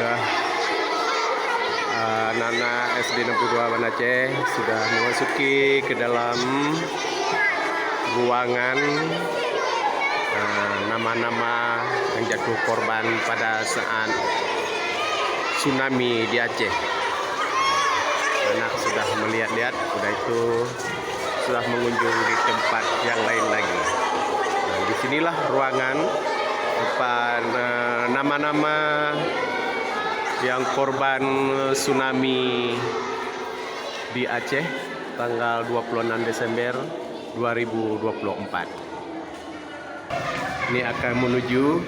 sudah anak-anak SD 62 Banda Aceh sudah memasuki ke dalam ruangan nama-nama yang jatuh korban pada saat tsunami di Aceh. Anak sudah melihat-lihat, sudah itu sudah mengunjung di tempat yang lain lagi. Disinilah ruangan tempat nama-nama yang korban tsunami di Aceh tanggal 26 Desember 2024. Ini akan menuju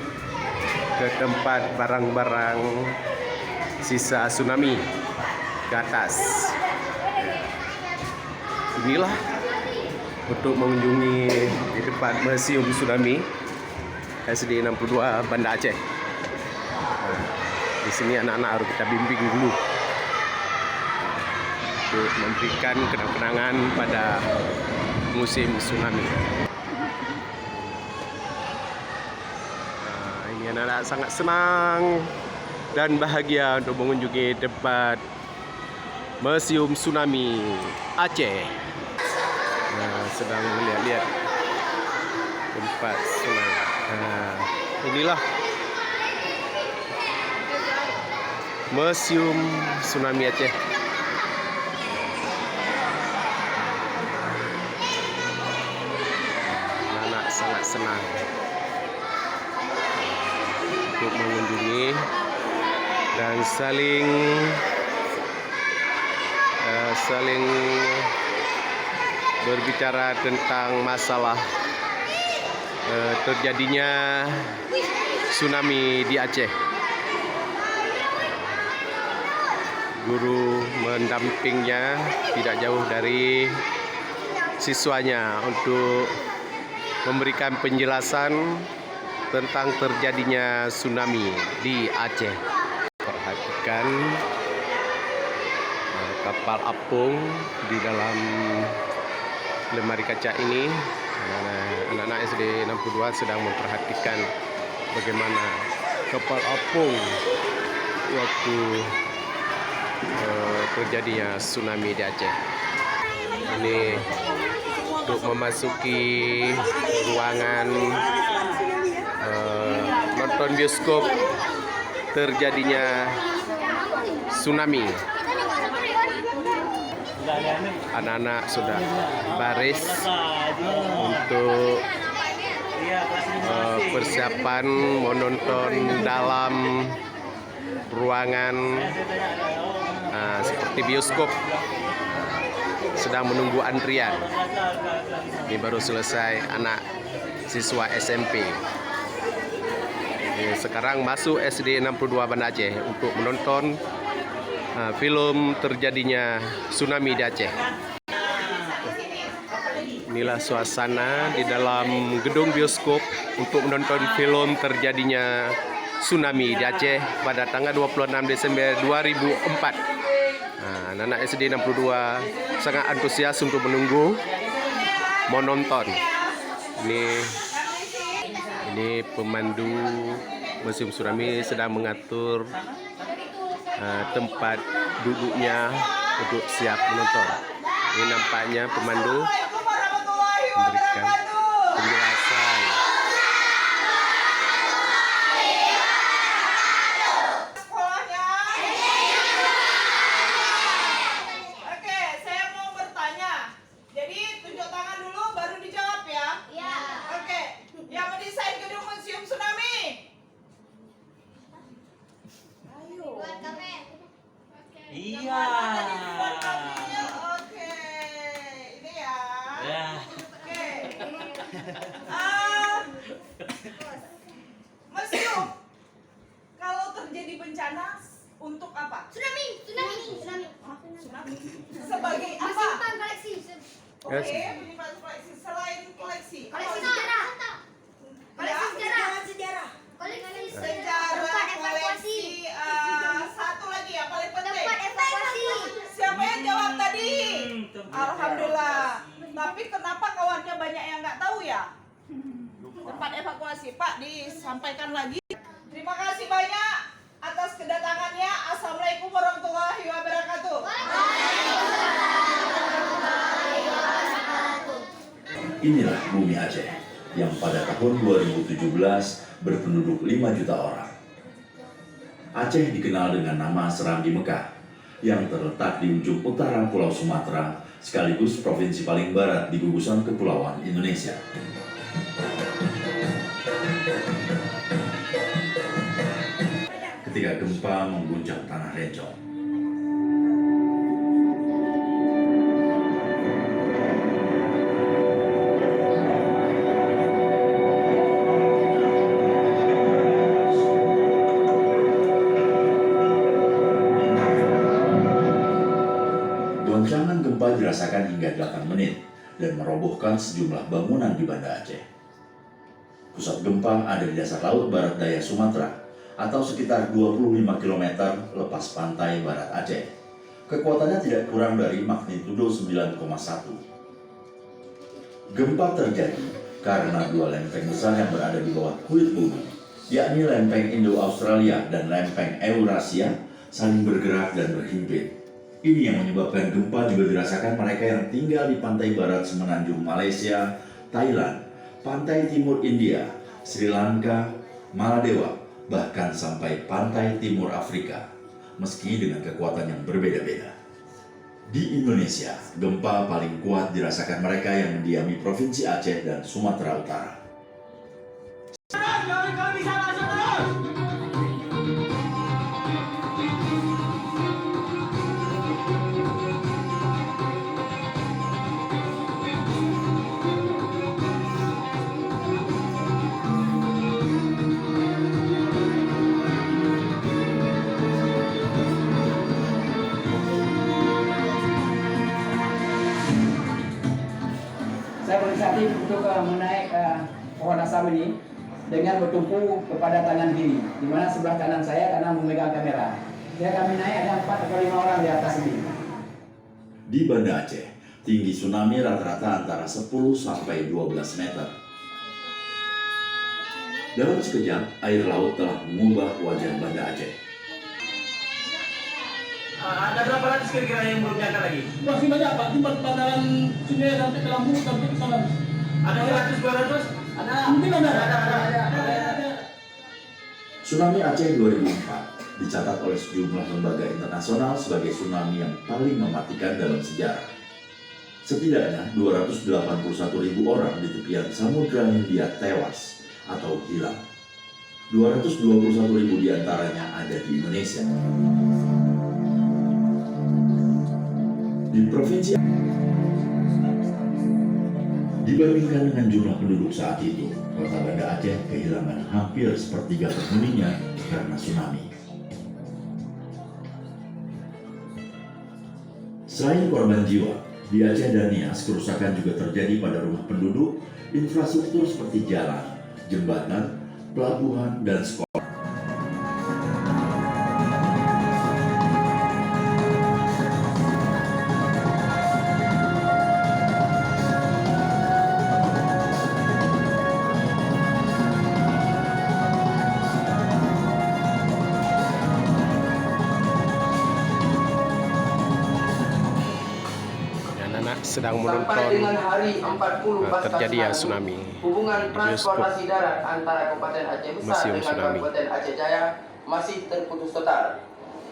ke tempat barang-barang sisa tsunami ke atas. Inilah untuk mengunjungi di tempat Museum Tsunami SD 62 Banda Aceh. Di sini anak-anak harus kita bimbing dulu untuk memberikan kenang-kenangan pada musim tsunami. Ini anak-anak sangat senang dan bahagia untuk mengunjungi tempat Museum Tsunami Aceh. Sedang melihat-lihat tempat tsunami. Inilah Museum Tsunami Aceh. Anak sangat senang untuk mengunjungi dan saling berbicara tentang masalah terjadinya tsunami di Aceh. Guru mendampingnya tidak jauh dari siswanya untuk memberikan penjelasan tentang terjadinya tsunami di Aceh. Perhatikan kapal apung di dalam lemari kaca ini. Anak-anak SD 62 sedang memperhatikan bagaimana kapal apung waktu terjadinya tsunami di Aceh. Ini untuk memasuki ruangan nonton bioskop terjadinya tsunami. Anak-anak sudah baris untuk persiapan menonton dalam ruangan seperti bioskop. Sedang menunggu antrian. Ini baru selesai anak siswa SMP. Sekarang masuk SD 62 Banda Aceh untuk menonton film terjadinya tsunami di Aceh. Inilah suasana di dalam gedung bioskop untuk menonton film terjadinya tsunami di Aceh pada tanggal 26 Desember 2004. Anak SD 62 sangat antusias untuk menunggu menonton. Ini pemandu Museum Tsunami sedang mengatur tempat duduknya untuk siap menonton. Ini nampaknya pemandu memberikan penjelasan. Oke, saya mau bertanya. Jadi tunjuk tangan dulu baru dijawab ya. Iya. Oke, yang mendesain gedung Museum Tsunami. Ayo. Iya. Oke, ini ya. Ya. Oke. Museum, kalau terjadi bencana untuk apa? Tsunami. Sebagai apa? Menyimpan koleksi. Oke, menyimpan koleksi. Selain koleksi. Koleksi sejarah. Koleksi Koleksi sejarah, tempat evakuasi. koleksi satu lagi yang paling penting. Tempat evakuasi. Siapa yang jawab tadi? tempat Alhamdulillah. Tapi kenapa kawannya banyak yang nggak tahu ya? Tempat evakuasi, Pak, disampaikan lagi. Terima kasih banyak atas kedatangan Inilah bumi Aceh yang pada tahun 2017 berpenduduk 5 juta orang. Aceh dikenal dengan nama Serambi Mekah yang terletak di ujung utara Pulau Sumatera sekaligus provinsi paling barat di gugusan kepulauan Indonesia. Ketika gempa mengguncang tanah Rencong, goncangan gempa dirasakan hingga 8 menit dan merobohkan sejumlah bangunan di Banda Aceh. Pusat gempa ada di dasar laut barat daya Sumatera atau sekitar 25 km lepas pantai barat Aceh. Kekuatannya tidak kurang dari magnitudo 9,1. Gempa terjadi karena dua lempeng besar yang berada di bawah kulit bumi, yakni lempeng Indo-Australia dan lempeng Eurasia, saling bergerak dan berhimpit. Ini yang menyebabkan gempa juga dirasakan mereka yang tinggal di pantai barat semenanjung Malaysia, Thailand, pantai timur India, Sri Lanka, Maladewa, bahkan sampai pantai timur Afrika, meski dengan kekuatan yang berbeda-beda. Di Indonesia, gempa paling kuat dirasakan mereka yang mendiami Provinsi Aceh dan Sumatera Utara. Saya berinisiatif untuk menaik pohon asam ini dengan bertumpu kepada tangan kiri, di mana sebelah kanan saya karena memegang kamera. Jika kami naik ada 4 atau 5 orang di atas ini. Di Banda Aceh, tinggi tsunami rata-rata antara 10 sampai 12 meter. Dalam sekejap, air laut telah mengubah wajah Banda Aceh. Ada berapa ratus kira-kira yang belum diangkat lagi? Masih banyak Pak, di bantaran sungai sampai ke Lampung sampai ke sana. Ada 100-200? Ada. Mungkin ada. Tsunami Aceh 2004 dicatat oleh sejumlah lembaga internasional sebagai tsunami yang paling mematikan dalam sejarah. Setidaknya 281.000 orang di tepian Samudra Hindia tewas atau hilang. 221.000 diantaranya ada di Indonesia. Di provinsi dibandingkan dengan jumlah penduduk saat itu, kota Banda Aceh kehilangan hampir sepertiga penghuninya karena tsunami. Selain korban jiwa, di Aceh dan Nias kerusakan juga terjadi pada rumah penduduk, infrastruktur seperti jalan, jembatan, pelabuhan, dan sekolah. Anak-anak sedang Sampai menonton dengan hari 40 pasca terjadinya tsunami, tsunami. hubungan Di transportasi darat antara Kabupaten Aceh Besar Museum dengan Tsunami. Kabupaten Aceh Jaya masih terputus total.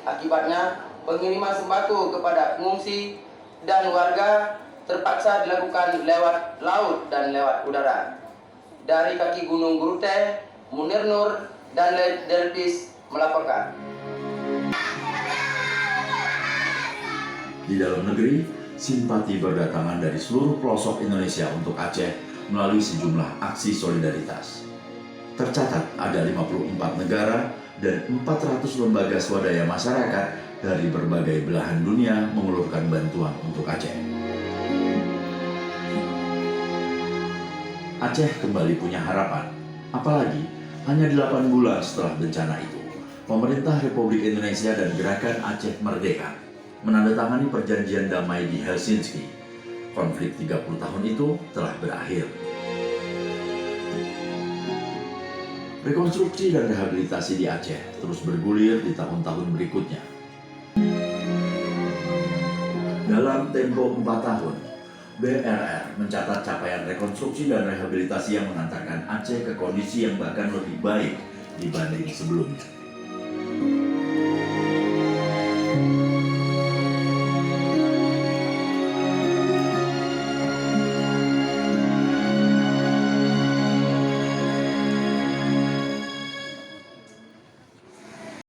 Akibatnya, pengiriman sembako kepada pengungsi dan warga terpaksa dilakukan lewat laut dan lewat udara. Dari kaki Gunung Gurute, Munir Nur, dan Delpis melaporkan. Di dalam negeri, simpati berdatangan dari seluruh pelosok Indonesia untuk Aceh melalui sejumlah aksi solidaritas. Tercatat ada 54 negara dan 400 lembaga swadaya masyarakat dari berbagai belahan dunia mengulurkan bantuan untuk Aceh. Aceh kembali punya harapan, apalagi hanya 8 bulan setelah bencana itu, pemerintah Republik Indonesia dan Gerakan Aceh Merdeka menandatangani perjanjian damai di Helsinki. Konflik 30 tahun itu telah berakhir. Rekonstruksi dan rehabilitasi di Aceh terus bergulir di tahun-tahun berikutnya. Dalam tempo 4 tahun, BRR mencatat capaian rekonstruksi dan rehabilitasi yang mengantarkan Aceh ke kondisi yang bahkan lebih baik dibanding sebelumnya.